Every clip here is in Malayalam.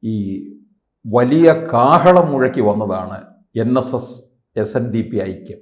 ഈ വലിയ കാഹളം മുഴക്കി വന്നതാണ് NSS SNDP ഐക്യം.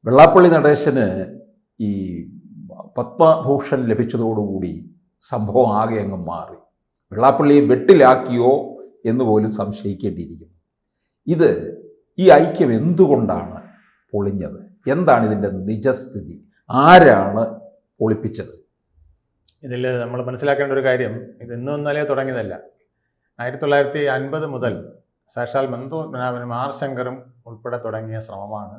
വെള്ളാപ്പള്ളി നടേശന് ഈ പത്മഭൂഷൺ ലഭിച്ചതോടുകൂടി സംഭവം ആകെ അങ്ങ് മാറി. വെള്ളാപ്പള്ളിയെ വെട്ടിലാക്കിയോ എന്ന് പോലും സംശയിക്കേണ്ടിയിരിക്കുന്നു. ഈ ഐക്യം എന്തുകൊണ്ടാണ് പൊളിഞ്ഞത്? എന്താണ് ഇതിൻ്റെ നിജസ്ഥിതി? ആരാണ് പൊളിപ്പിച്ചത്? ഇതിൽ നമ്മൾ മനസ്സിലാക്കേണ്ട ഒരു കാര്യം, ഇത് ഇന്നും ഇന്നലെ തുടങ്ങിയതല്ല. 1950 മുതൽ സാക്ഷാൽ ബന്ധുനാഭനും ആർ ശങ്കറും ഉൾപ്പെടെ തുടങ്ങിയ ശ്രമമാണ്.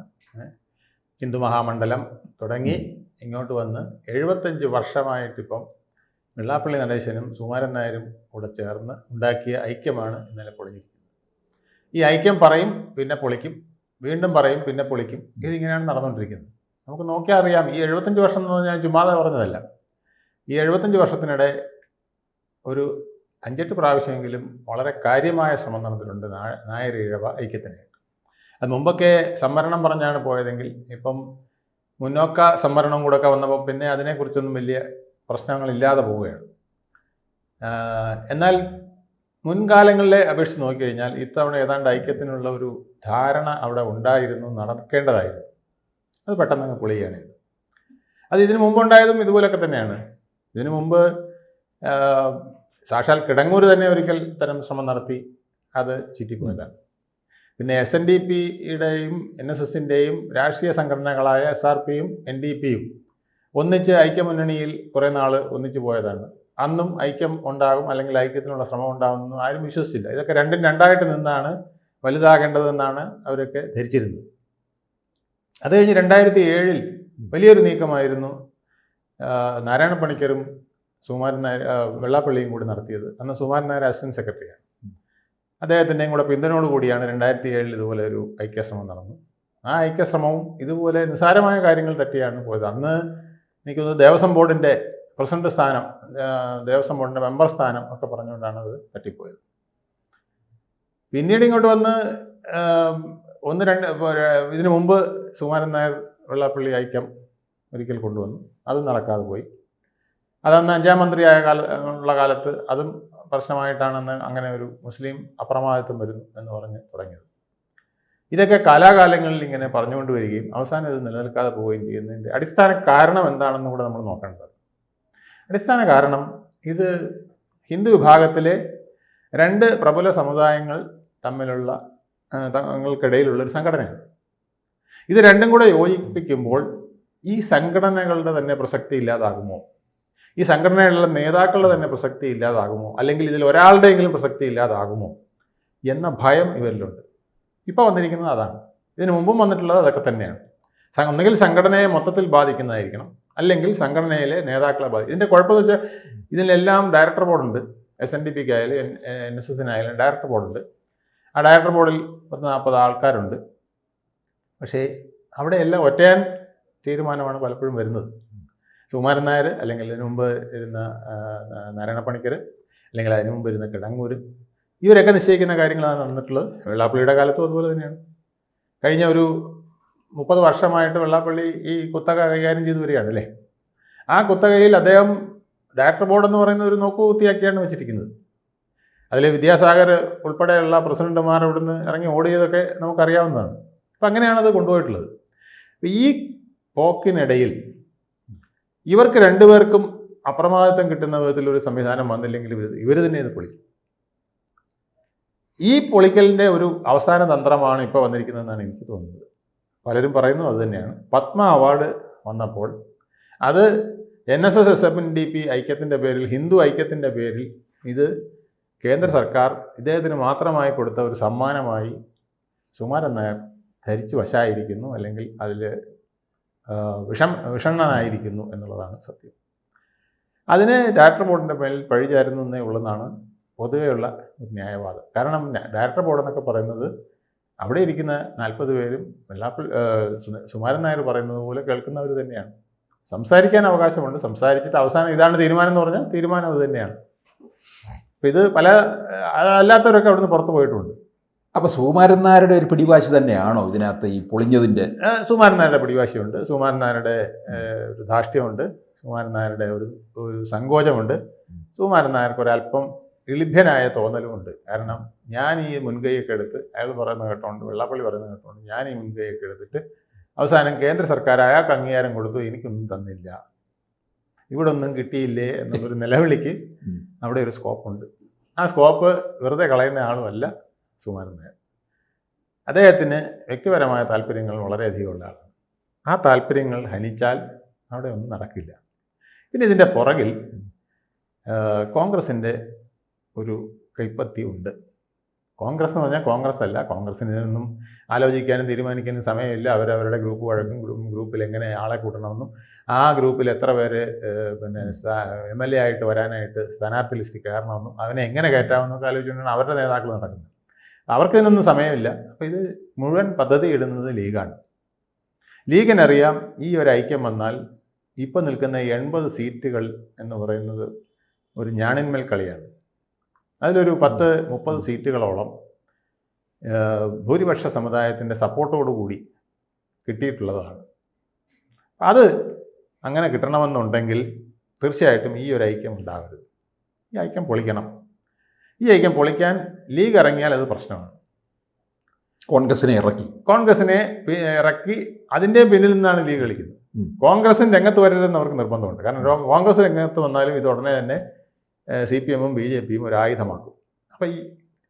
ഹിന്ദു മഹാമണ്ഡലം തുടങ്ങി ഇങ്ങോട്ട് വന്ന് 75 വർഷമായിട്ടിപ്പം വെള്ളാപ്പള്ളി നടേശനും സുകുമാരൻ നായരും കൂടെ ചേർന്ന് ഉണ്ടാക്കിയ ഐക്യമാണ് ഇന്നലെ പൊളിഞ്ഞിരിക്കുന്നത്. ഈ ഐക്യം പറയും പിന്നെ പൊളിക്കും, വീണ്ടും പറയും പിന്നെ പൊളിക്കും. ഇതിങ്ങനെയാണ് നടന്നുകൊണ്ടിരിക്കുന്നത്. നമുക്ക് നോക്കിയാൽ അറിയാം. ഈ 75 വർഷം എന്ന് പറഞ്ഞാൽ ചുമ്മാതെ പറഞ്ഞതല്ല. ഈ 75 വർഷത്തിനിടെ ഒരു 5-8 പ്രാവശ്യമെങ്കിലും വളരെ കാര്യമായ ശ്രമം നടന്നിട്ടുണ്ട് നായർ ഈഴവ ഐക്യത്തിനായിട്ട്. അത് മുമ്പൊക്കെ സംവരണം പറഞ്ഞാണ് പോയതെങ്കിൽ ഇപ്പം മുന്നോക്ക സംവരണം കൂടെയൊക്കെ വന്നപ്പോൾ പിന്നെ അതിനെക്കുറിച്ചൊന്നും വലിയ പ്രശ്നങ്ങളില്ലാതെ പോവുകയാണ്. എന്നാൽ മുൻകാലങ്ങളിലെ അപേക്ഷിച്ച് നോക്കിക്കഴിഞ്ഞാൽ ഇത്തവണ ഏതാണ്ട് ഐക്യത്തിനുള്ള ഒരു ധാരണ അവിടെ ഉണ്ടായിരുന്നു, നടക്കേണ്ടതായിരുന്നു. അത് പെട്ടെന്ന് അങ്ങ് പൊളിയാണ്. അത് ഇതിനു മുമ്പുണ്ടായതും ഇതുപോലൊക്കെ തന്നെയാണ്. ഇതിനു മുമ്പ് സാക്ഷാൽ കിടങ്ങൂർ തന്നെ ഒരിക്കൽ ഇത്തരം ശ്രമം നടത്തി, അത് ചീറ്റിപ്പോയതാണ്. പിന്നെ SNDPയുടെയും NSSൻ്റെയും രാഷ്ട്രീയ സംഘടനകളായ SRPയും NDPയും ഒന്നിച്ച് ഐക്യമുന്നണിയിൽ കുറേ നാൾ ഒന്നിച്ചു പോയതാണ്. അന്നും ഐക്യം ഉണ്ടാകും അല്ലെങ്കിൽ ഐക്യത്തിനുള്ള ശ്രമം ഉണ്ടാകുമെന്നും ആരും വിശ്വസിച്ചില്ല. ഇതൊക്കെ രണ്ടും രണ്ടായിട്ട് നിന്നാണ് വലുതാകേണ്ടതെന്നാണ് അവരൊക്കെ ധരിച്ചിരുന്നത്. അത് കഴിഞ്ഞ് 2007 വലിയൊരു നീക്കമായിരുന്നു നാരായണ പണിക്കരും സുകുമാരൻ നായർ വെള്ളാപ്പള്ളിയും കൂടി നടത്തിയത്. അന്ന് സുകുമാരൻ നായർ അസിസ്റ്റന്റ് സെക്രട്ടറിയാണ്. അദ്ദേഹത്തിൻ്റെയും കൂടെ പിന്തുണയോടുകൂടിയാണ് 2007 ഇതുപോലെ ഒരു ഐക്യശ്രമം നടന്നു. ആ ഐക്യശ്രമവും ഇതുപോലെ നിസ്സാരമായ കാര്യങ്ങൾ തട്ടിയാണ് പോയത്. അന്ന് എനിക്ക് തോന്നുന്നു ദേവസ്വം ബോർഡിൻ്റെ പ്രസിഡന്റ് സ്ഥാനം, ദേവസ്വം ബോർഡിൻ്റെ മെമ്പർ സ്ഥാനം ഒക്കെ പറഞ്ഞുകൊണ്ടാണ് അത് തട്ടിപ്പോയത്. പിന്നീട് ഇങ്ങോട്ട് വന്ന് ഇതിനു മുമ്പ് സുകുമാരൻ നായർ വെള്ളാപ്പള്ളി ഐക്യം ഒരിക്കൽ കൊണ്ടുവന്നു. അതും നടക്കാതെ പോയി. അതന്ന് 5ാം മന്ത്രിയായ ഉള്ള കാലത്ത് അതും പ്രശ്നമായിട്ടാണെന്ന് അങ്ങനെ ഒരു മുസ്ലിം അപ്രമാദിത്വം വരുന്നു എന്ന് പറഞ്ഞ് തുടങ്ങിയത്. ഇതൊക്കെ കാലാകാലങ്ങളിൽ ഇങ്ങനെ പറഞ്ഞുകൊണ്ട് വരികയും അവസാനം ഇത് നിലനിൽക്കാതെ പോവുകയും ചെയ്യുന്നതിൻ്റെ അടിസ്ഥാന കാരണം എന്താണെന്ന് കൂടെ നമ്മൾ നോക്കേണ്ടത്. അടിസ്ഥാന കാരണം ഇത് ഹിന്ദു വിഭാഗത്തിലെ 2 പ്രബല സമുദായങ്ങൾ തങ്ങൾക്കിടയിലുള്ളൊരു സംഘടനയാണ്. ഇത് രണ്ടും കൂടെ യോജിപ്പിക്കുമ്പോൾ ഈ സംഘടനകളുടെ തന്നെ പ്രസക്തി ഇല്ലാതാകുമോ? ഈ സംഘടനയിലുള്ള നേതാക്കളുടെ തന്നെ പ്രസക്തി ഇല്ലാതാകുമോ? അല്ലെങ്കിൽ ഇതിൽ ഒരാളുടെയെങ്കിലും പ്രസക്തി ഇല്ലാതാകുമോ എന്ന ഭയം ഇവരിലുണ്ട്. ഇപ്പോൾ വന്നിരിക്കുന്നത് അതാണ്. ഇതിനു മുമ്പും വന്നിട്ടുള്ളത് അതൊക്കെ തന്നെയാണ്. ഒന്നുകിൽ സംഘടനയെ മൊത്തത്തിൽ ബാധിക്കുന്നതായിരിക്കണം, അല്ലെങ്കിൽ സംഘടനയിലെ നേതാക്കളെ ബാധിക്കും. ഇതിൻ്റെ കുഴപ്പമെന്ന് വെച്ചാൽ ഇതിലെല്ലാം ഡയറക്ടർ ബോർഡുണ്ട്. SNDPക്കായാലും NSSനായാലും ഡയറക്ടർ ബോർഡുണ്ട്. ആ ഡയറക്ടർ ബോർഡിൽ 40 ആൾക്കാരുണ്ട്. പക്ഷേ അവിടെയെല്ലാം ഒറ്റയാൻ തീരുമാനമാണ് പലപ്പോഴും വരുന്നത്. സുകുമാരൻ നായർ, അല്ലെങ്കിൽ അതിനു മുമ്പ് ഇരുന്ന നാരായണ പണിക്കർ, അല്ലെങ്കിൽ അതിനു മുമ്പ് ഇരുന്ന കിടങ്ങൂർ, ഇവരൊക്കെ നിശ്ചയിക്കുന്ന കാര്യങ്ങളാണ് നടന്നിട്ടുള്ളത്. വെള്ളാപ്പള്ളിയുടെ കാലത്തും അതുപോലെ തന്നെയാണ്. കഴിഞ്ഞ ഒരു 30 വർഷമായിട്ട് വെള്ളാപ്പള്ളി ഈ കുത്തക കൈകാര്യം ചെയ്തു വരികയാണ് അല്ലേ. ആ കുത്തകയിൽ അദ്ദേഹം ഡയറക്ടർ ബോർഡ് എന്ന് പറയുന്ന ഒരു നോക്കുകുത്തിയാക്കിയാണ് വെച്ചിരിക്കുന്നത്. അതിൽ വിദ്യാസാഗർ ഉൾപ്പെടെയുള്ള പ്രസിഡന്റുമാർ ഇവിടുന്ന് ഇറങ്ങി ഓടിയതൊക്കെ നമുക്കറിയാവുന്നതാണ്. അപ്പം അങ്ങനെയാണ് അത് കൊണ്ടുപോയിട്ടുള്ളത്. ഈ പോക്കിനിടയിൽ ഇവർക്ക് 2 പേർക്കും അപ്രമാദിത്വം കിട്ടുന്ന വിധത്തിലൊരു സംവിധാനം വന്നില്ലെങ്കിൽ ഇവർ തന്നെ ഇത് പൊളിക്കും. ഈ പൊളിക്കലിൻ്റെ ഒരു അവസാന തന്ത്രമാണ് ഇപ്പോൾ വന്നിരിക്കുന്നതെന്നാണ് എനിക്ക് തോന്നുന്നത്. പലരും പറയുന്നു അത് തന്നെയാണ്. പത്മ അവാർഡ് വന്നപ്പോൾ അത് NSS SNDP ഐക്യത്തിൻ്റെ പേരിൽ, ഹിന്ദു ഐക്യത്തിൻ്റെ പേരിൽ ഇത് കേന്ദ്ര സർക്കാർ ഇദ്ദേഹത്തിന് മാത്രമായി കൊടുത്ത ഒരു സമ്മാനമായി സുകുമാരൻ നായർ ധരിച്ചു വശായിരിക്കുന്നു, അല്ലെങ്കിൽ അതിൽ വിഷണ്ണനായിരിക്കുന്നു എന്നുള്ളതാണ് സത്യം. അതിന് ഡയറക്ടർ ബോർഡിൻ്റെ മേലിൽ പഴിചാരുന്നു എന്നേ ഉള്ളതാണ് പൊതുവെയുള്ള ഒരു ന്യായവാദം. കാരണം ഡയറക്ടർ ബോർഡ് എന്നൊക്കെ പറയുന്നത് അവിടെ ഇരിക്കുന്ന 40 പേരും സുകുമാരൻ നായർ പറയുന്നത് പോലെ കേൾക്കുന്നവർ തന്നെയാണ്. സംസാരിക്കാൻ അവകാശമുണ്ട്. സംസാരിച്ചിട്ട് അവസാനം ഇതാണ് തീരുമാനം എന്ന് പറഞ്ഞാൽ തീരുമാനം അത് തന്നെയാണ്. അപ്പം ഇത് പല അല്ലാത്തവരൊക്കെ അവിടുന്ന് പുറത്ത് പോയിട്ടുണ്ട്. അപ്പോൾ സുകുമാരൻ നായരുടെ ഒരു പിടിവാശി തന്നെയാണോ ഇതിനകത്ത് ഈ പൊളിഞ്ഞതിൻ്റെ? സുകുമാരൻ നായരുടെ പിടിവാശിയുണ്ട്, സുകുമാരൻ നായരുടെ ഒരു ധാർഷ്ട്യമുണ്ട്, സുകുമാരൻ നായരുടെ ഒരു സങ്കോചമുണ്ട്. സുകുമാരൻ നായർക്ക് ഒരല്പം ഇളിഭ്യനായ തോന്നലുമുണ്ട്. കാരണം ഞാൻ ഈ മുൻകൈയൊക്കെ എടുത്ത് അയാൾ പറയുന്നത് കേട്ടോണ്ട്, വെള്ളാപ്പള്ളി പറയുന്നത് കേട്ടോണ്ട് ഞാൻ ഈ മുൻകൈയൊക്കെ എടുത്തിട്ട് അവസാനം കേന്ദ്ര സർക്കാർ അയാൾക്ക് അംഗീകാരം കൊടുത്തു, എനിക്കൊന്നും തന്നില്ല, ഇവിടെ ഒന്നും കിട്ടിയില്ലേ എന്നുള്ളൊരു നിലവിളിക്ക് അവിടെ ഒരു സ്കോപ്പുണ്ട്. ആ സ്കോപ്പ് വെറുതെ കളയുന്ന ആളുമല്ല സുകുമാരൻ നായർ. അദ്ദേഹത്തിന് വ്യക്തിപരമായ താല്പര്യങ്ങൾ വളരെയധികം ഉള്ള ആളാണ്. ആ താല്പര്യങ്ങൾ ഹനിച്ചാൽ അവിടെ ഒന്നും നടക്കില്ല. പിന്നെ ഇതിൻ്റെ പുറകിൽ കോൺഗ്രസിൻ്റെ ഒരു കൈപ്പത്തി ഉണ്ട്. കോൺഗ്രസ് എന്ന് പറഞ്ഞാൽ കോൺഗ്രസ് അല്ല. കോൺഗ്രസിന് ഇതിനൊന്നും ആലോചിക്കാനും തീരുമാനിക്കാനും സമയമില്ല. അവരവരുടെ ഗ്രൂപ്പ് വഴക്കും ഗ്രൂപ്പിൽ എങ്ങനെ ആളെ കൂട്ടണമെന്നും ആ ഗ്രൂപ്പിൽ എത്ര പേര് പിന്നെ MLA ആയിട്ട് വരാനായിട്ട് സ്ഥാനാർത്ഥി ലിസ്റ്റിൽ കയറണമെന്നും അവനെ എങ്ങനെ കയറ്റാമെന്നൊക്കെ ആലോചിച്ചുകൊണ്ടാണ് അവരുടെ നേതാക്കൾ നടക്കുന്നത്. അവർക്കിതിനൊന്നും സമയമില്ല. അപ്പോൾ ഇത് മുഴുവൻ പദ്ധതി ഇടുന്നത് ലീഗാണ്. ലീഗിനറിയാം ഈ ഒരു ഐക്യം വന്നാൽ ഇപ്പോൾ നിൽക്കുന്ന 80 സീറ്റുകൾ എന്ന് പറയുന്നത് ഒരു ഞാണിന്മേൽ കളിയാണ്. അതിലൊരു 10-30 സീറ്റുകളോളം ഭൂരിപക്ഷ സമുദായത്തിൻ്റെ സപ്പോർട്ടോടുകൂടി കിട്ടിയിട്ടുള്ളതാണ്. അത് അങ്ങനെ കിട്ടണമെന്നുണ്ടെങ്കിൽ തീർച്ചയായിട്ടും ഈ ഒരു ഐക്യം ഉണ്ടാവരുത്. ഈ ഐക്യം പൊളിക്കണം. ഈ ഐക്യം പൊളിക്കാൻ ലീഗ് ഇറങ്ങിയാൽ അത് പ്രശ്നമാണ്. കോൺഗ്രസിനെ ഇറക്കി അതിൻ്റെ പിന്നിൽ നിന്നാണ് ലീഗ് കളിക്കുന്നത്. കോൺഗ്രസിന് രംഗത്ത് വരരുതെന്ന് അവർക്ക് നിർബന്ധമുണ്ട്. കാരണം കോൺഗ്രസ് രംഗത്ത് വന്നാലും ഇത് ഉടനെ തന്നെ CPM-ഉം BJP-യും ഒരു ആയുധമാക്കും. അപ്പോൾ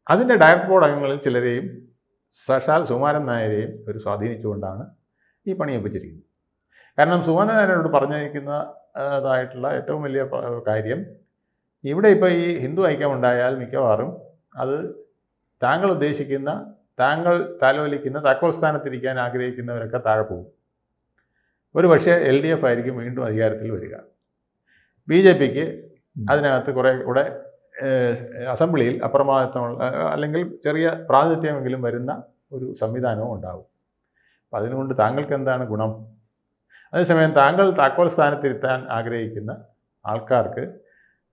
അതിൻ്റെ ഡയറക്ടർ ബോർഡ് അംഗങ്ങളിൽ ചിലരെയും സാക്ഷാൽ സുകുമാരൻ നായരെയും ഒരു സ്വാധീനിച്ചുകൊണ്ടാണ് ഈ പണി ഒപ്പിച്ചിരിക്കുന്നത്. കാരണം സുകുമാരൻ നായരോട് പറഞ്ഞിരിക്കുന്നതായിട്ടുള്ള ഏറ്റവും വലിയ കാര്യം, ഇവിടെ ഇപ്പോൾ ഈ ഹിന്ദു ഐക്യമുണ്ടായാൽ മിക്കവാറും അത് താങ്കൾ ഉദ്ദേശിക്കുന്ന, താങ്കൾ താലോലിക്കുന്ന താക്കോൽ സ്ഥാനത്തിരിക്കാൻ ആഗ്രഹിക്കുന്നവരൊക്കെ താഴെ പോകും. ഒരു പക്ഷേ LDF ആയിരിക്കും വീണ്ടും അധികാരത്തിൽ വരിക. BJP-ക്ക് അതിനകത്ത് കുറേ കൂടെ അസംബ്ലിയിൽ അപ്രമാദിത്വമുള്ള അല്ലെങ്കിൽ ചെറിയ പ്രാതിനിധ്യമെങ്കിലും വരുന്ന ഒരു സംവിധാനവും ഉണ്ടാകും. അപ്പം അതിനുകൊണ്ട് താങ്കൾക്ക് എന്താണ് ഗുണം? അതേസമയം താങ്കൾ താക്കോൽ സ്ഥാനത്തിരുത്താൻ ആഗ്രഹിക്കുന്ന ആൾക്കാർക്ക്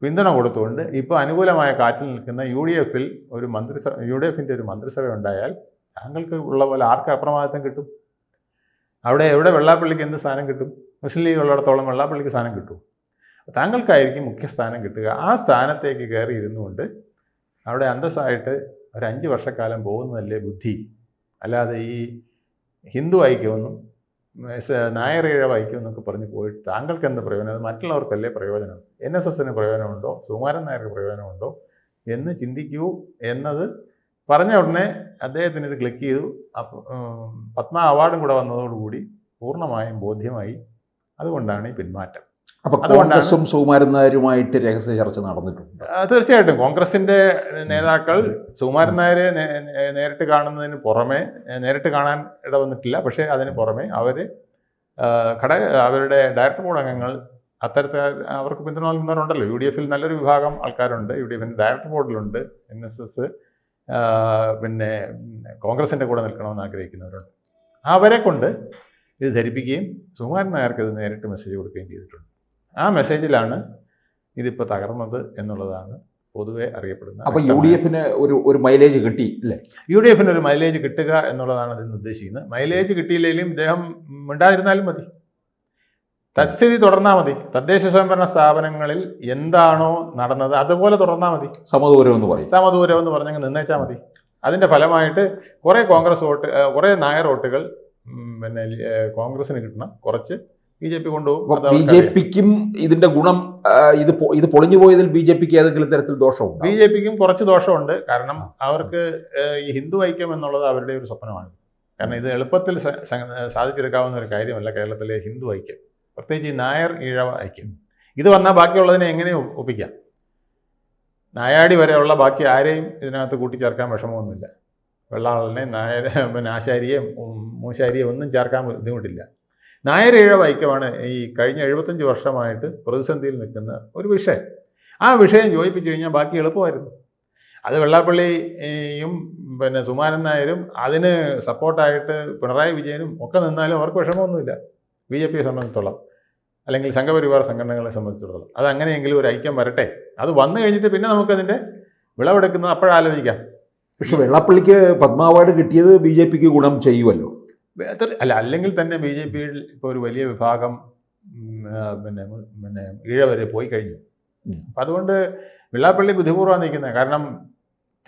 പിന്തുണ കൊടുത്തുകൊണ്ട് ഇപ്പോൾ അനുകൂലമായ കാറ്റിൽ നിൽക്കുന്ന UDF-ൽ ഒരു UDF-ൻ്റെ ഒരു മന്ത്രിസഭ ഉണ്ടായാൽ താങ്കൾക്ക് ഉള്ള പോലെ ആർക്ക് അപ്രമാദിത്വം കിട്ടും? എവിടെ വെള്ളാപ്പള്ളിക്ക് എന്ത് സ്ഥാനം കിട്ടും? മുസ്ലിം ലീഗ് ഉള്ളിടത്തോളം വെള്ളാപ്പള്ളിക്ക് സ്ഥാനം കിട്ടും. താങ്കൾക്കായിരിക്കും മുഖ്യസ്ഥാനം കിട്ടുക. ആ സ്ഥാനത്തേക്ക് കയറി ഇരുന്നുകൊണ്ട് അവിടെ അന്തസ്സായിട്ട് ഒരു 5 വർഷക്കാലം പോകുന്നതല്ലേ ബുദ്ധി. അല്ലാതെ ഈ ഹിന്ദു ഐക്യമൊന്നും നായർ ഈഴവ ഐക്യം എന്നൊക്കെ പറഞ്ഞ് പോയിട്ട് താങ്കൾക്ക് എന്ത് പ്രയോജനം? അത് മറ്റുള്ളവർക്കല്ലേ പ്രയോജനം. NSSന് പ്രയോജനമുണ്ടോ? സുകുമാരൻ നായർക്ക് പ്രയോജനമുണ്ടോ എന്ന് ചിന്തിക്കൂ എന്നത് പറഞ്ഞ ഉടനെ അദ്ദേഹത്തിന് ഇത് ക്ലിക്ക് ചെയ്തു. പത്മ അവാർഡും കൂടെ വന്നതോടുകൂടി പൂർണ്ണമായും ബോധ്യമായി. അതുകൊണ്ടാണ് ഈ പിന്മാറ്റം. അപ്പോൾ കോൺഗ്രസും സുകുമാരൻ നായരുമായിട്ട് രഹസ്യ ചർച്ച നടന്നിട്ടുണ്ട്. തീർച്ചയായിട്ടും കോൺഗ്രസിൻ്റെ നേതാക്കൾ സുകുമാരൻ നായരെ നേരിട്ട് കാണുന്നതിന് പുറമെ, നേരിട്ട് കാണാൻ ഇടവന്നിട്ടില്ല, പക്ഷേ അതിന് പുറമെ അവരുടെ ഡയറക്ടർ ബോർഡ് അംഗങ്ങൾ അത്തരത്തിൽ അവർക്ക് പിന്തുണ നൽകുന്നവരുണ്ടല്ലോ. UDF-ൽ നല്ലൊരു വിഭാഗം ആൾക്കാരുണ്ട്. UDF-ൻ്റെ ഡയറക്ടർ ബോർഡിലുണ്ട്. NSS പിന്നെ കോൺഗ്രസിൻ്റെ കൂടെ നിൽക്കണമെന്ന് ആഗ്രഹിക്കുന്നവരുണ്ട്. അവരെ കൊണ്ട് ഇത് ധരിപ്പിക്കുകയും സുകുമാരൻ നായർക്ക് ഇത് നേരിട്ട് മെസ്സേജ് കൊടുക്കുകയും ചെയ്തിട്ടുണ്ട്. ആ മെസ്സേജിലാണ് ഇതിപ്പോൾ തകർന്നത് എന്നുള്ളതാണ് പൊതുവെ അറിയപ്പെടുന്നത്. അപ്പോൾ UDF-ന് ഒരു മൈലേജ് കിട്ടി അല്ലേ? UDF-ന് ഒരു മൈലേജ് കിട്ടുക എന്നുള്ളതാണ് അതിന് ഉദ്ദേശിക്കുന്നത്. മൈലേജ് കിട്ടിയില്ലെങ്കിലും ഇദ്ദേഹം മിണ്ടാതിരുന്നാലും മതി, തത്സ്ഥിതി തുടർന്നാൽ മതി. തദ്ദേശ സ്വയംഭരണ സ്ഥാപനങ്ങളിൽ എന്താണോ നടന്നത് അതുപോലെ തുടർന്നാൽ മതി. സമദൂരം എന്ന് പറഞ്ഞങ്ങ് നിന്നേച്ചാൽ മതി. അതിൻ്റെ ഫലമായിട്ട് കുറേ കോൺഗ്രസ് വോട്ട്, കുറേ നായർ വോട്ടുകൾ പിന്നെ കോൺഗ്രസിന് കിട്ടണം, കുറച്ച് BJP കൊണ്ടുപോകും. BJP-ക്കും ഇതിന്റെ ഗുണം, ഇത് പൊളിഞ്ഞു പോയതിൽ BJP-ക്ക് ഏതെങ്കിലും തരത്തിൽ ദോഷമുണ്ട്? BJP-ക്കും കുറച്ച് ദോഷമുണ്ട്. കാരണം അവർക്ക് ഈ ഹിന്ദു ഐക്യം എന്നുള്ളത് അവരുടെ ഒരു സ്വപ്നമാണ്. കാരണം ഇത് എളുപ്പത്തിൽ സാധിച്ചെടുക്കാവുന്ന ഒരു കാര്യമല്ല കേരളത്തിലെ ഹിന്ദു ഐക്യം, പ്രത്യേകിച്ച് ഈ നായർ ഈഴവ ഐക്യം. ഇത് വന്നാൽ ബാക്കിയുള്ളതിനെ എങ്ങനെ ഒപ്പിക്കാം? നായാടി വരെയുള്ള ബാക്കി ആരെയും ഇതിനകത്ത് കൂട്ടിച്ചേർക്കാൻ വിഷമമൊന്നുമില്ല. വെള്ളാളനെ, നായർ, പിന്നെ ആശാരിയെ, മൂശാരിയെ ഒന്നും ചേർക്കാൻ ബുദ്ധിമുട്ടില്ല. നായർ ഈഴവ ഐക്യമാണ് ഈ കഴിഞ്ഞ 75 വർഷമായിട്ട് പ്രതിസന്ധിയിൽ നിൽക്കുന്ന ഒരു വിഷയം. ആ വിഷയം യോജിപ്പിച്ചു കഴിഞ്ഞാൽ ബാക്കി എളുപ്പമായിരുന്നു. അത് വെള്ളാപ്പള്ളിയും പിന്നെ സുകുമാരൻ നായരും അതിന് സപ്പോർട്ടായിട്ട് പിണറായി വിജയനും ഒക്കെ നിന്നാലും അവർക്ക് വിഷമമൊന്നുമില്ല. BJP-യെ സംബന്ധിച്ചിടത്തോളം, അല്ലെങ്കിൽ സംഘപരിവാർ സംഘടനകളെ സംബന്ധിച്ചിടത്തോളം. അത് അങ്ങനെയെങ്കിലും ഒരു ഐക്യം വരട്ടെ. അത് വന്നു കഴിഞ്ഞിട്ട് പിന്നെ നമുക്കതിൻ്റെ വിളവെടുക്കുന്നത് അപ്പോഴാലോചിക്കാം. പക്ഷെ വെള്ളാപ്പള്ളിക്ക് പത്മ അവാർഡ് കിട്ടിയത് BJP-ക്ക് ഗുണം ചെയ്യുമല്ലോ. അല്ലെങ്കിൽ തന്നെ BJP-യിൽ ഇപ്പോൾ ഒരു വലിയ വിഭാഗം പിന്നെ ഈഴവരെ പോയി കഴിഞ്ഞു. അപ്പം അതുകൊണ്ട് വെള്ളാപ്പള്ളി ബുദ്ധിപൂർവ്വം നിൽക്കുന്നത്. കാരണം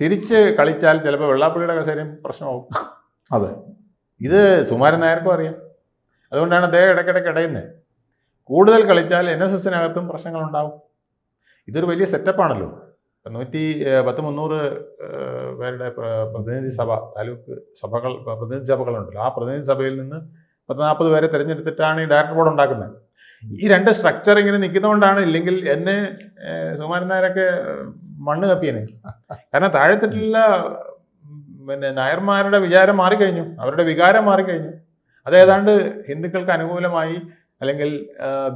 തിരിച്ച് കളിച്ചാൽ ചിലപ്പോൾ വെള്ളാപ്പള്ളിയുടെ കസേരയും പ്രശ്നമാവും. അതെ, ഇത് സുകുമാരൻ നായർക്കും അറിയാം. അതുകൊണ്ടാണ് അദ്ദേഹം ഇടയ്ക്കിടയ്ക്ക് ഇടയുന്നത്. കൂടുതൽ കളിച്ചാൽ NSSനകത്തും പ്രശ്നങ്ങളുണ്ടാവും. ഇതൊരു വലിയ സെറ്റപ്പാണല്ലോ. 110-300 പേരുടെ പ്രതിനിധി സഭ, താലൂക്ക് സഭകൾ, പ്രതിനിധി സഭകളുണ്ടല്ലോ. ആ പ്രതിനിധി സഭയിൽ നിന്ന് 40 പേരെ തിരഞ്ഞെടുത്തിട്ടാണ് ഈ ഡയറക്ടർ ബോർഡ് ഉണ്ടാക്കുന്നത്. ഈ രണ്ട് സ്ട്രക്ചർ ഇങ്ങനെ നിൽക്കുന്നതുകൊണ്ടാണ്. ഇല്ലെങ്കിൽ എന്നെ സുകുമാരൻ നായരൊക്കെ മണ്ണ് കപ്പിയനെ. കാരണം താഴെത്തട്ടിലുള്ള നായർമാരുടെ വിചാരം മാറിക്കഴിഞ്ഞു, അവരുടെ വികാരം മാറിക്കഴിഞ്ഞു. അത് ഏതാണ്ട് ഹിന്ദുക്കൾക്ക് അനുകൂലമായി അല്ലെങ്കിൽ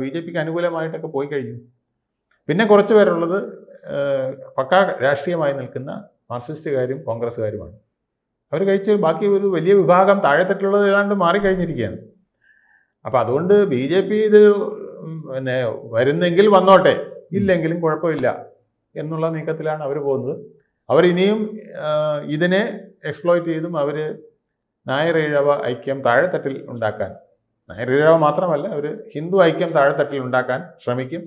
BJPക്ക് അനുകൂലമായിട്ടൊക്കെ പോയി കഴിഞ്ഞു. പിന്നെ കുറച്ച് പേരുള്ളത് പക്കാ രാഷ്ട്രീയമായി നിൽക്കുന്ന മാർക്സിസ്റ്റുകാരും കോൺഗ്രസ്സുകാരുമാണ്. അവർ കഴിച്ച് ബാക്കി ഒരു വലിയ വിഭാഗം താഴെത്തട്ടിലുള്ളത് ഏതാണ്ട് മാറിക്കഴിഞ്ഞിരിക്കുകയാണ്. അപ്പം അതുകൊണ്ട് BJP ഇത് വരുന്നെങ്കിൽ വന്നോട്ടെ, ഇല്ലെങ്കിലും കുഴപ്പമില്ല എന്നുള്ള നീക്കത്തിലാണ് അവർ പോകുന്നത്. അവരിനിയും ഇതിനെ എക്സ്പ്ലോയിറ്റ് ചെയ്തും അവർ നായർ ഈഴവ ഐക്യം താഴെത്തട്ടിൽ ഉണ്ടാക്കാൻ, നായർ ഈഴവ മാത്രമല്ല, അവർ ഹിന്ദു ഐക്യം താഴെത്തട്ടിൽ ഉണ്ടാക്കാൻ ശ്രമിക്കും.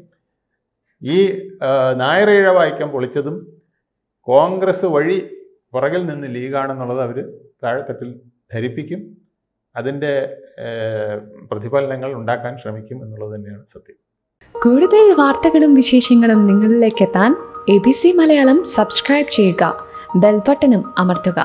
ഈ നായർ ഈഴവ ഐക്യം പൊളിച്ചതും കോൺഗ്രസ് വഴി പുറകിൽ നിന്ന് ലീഗാണെന്നുള്ളത് അവർ താഴെത്തട്ടിൽ ധരിപ്പിക്കും. അതിൻ്റെ പ്രതിഫലനങ്ങൾ ഉണ്ടാക്കാൻ ശ്രമിക്കും എന്നുള്ളത് തന്നെയാണ് സത്യം. കൂടുതൽ വാർത്തകളും വിശേഷങ്ങളും നിങ്ങളിലേക്ക് എത്താൻ ABC മലയാളം സബ്സ്ക്രൈബ് ചെയ്യുക, ബെൽബട്ടനും അമർത്തുക.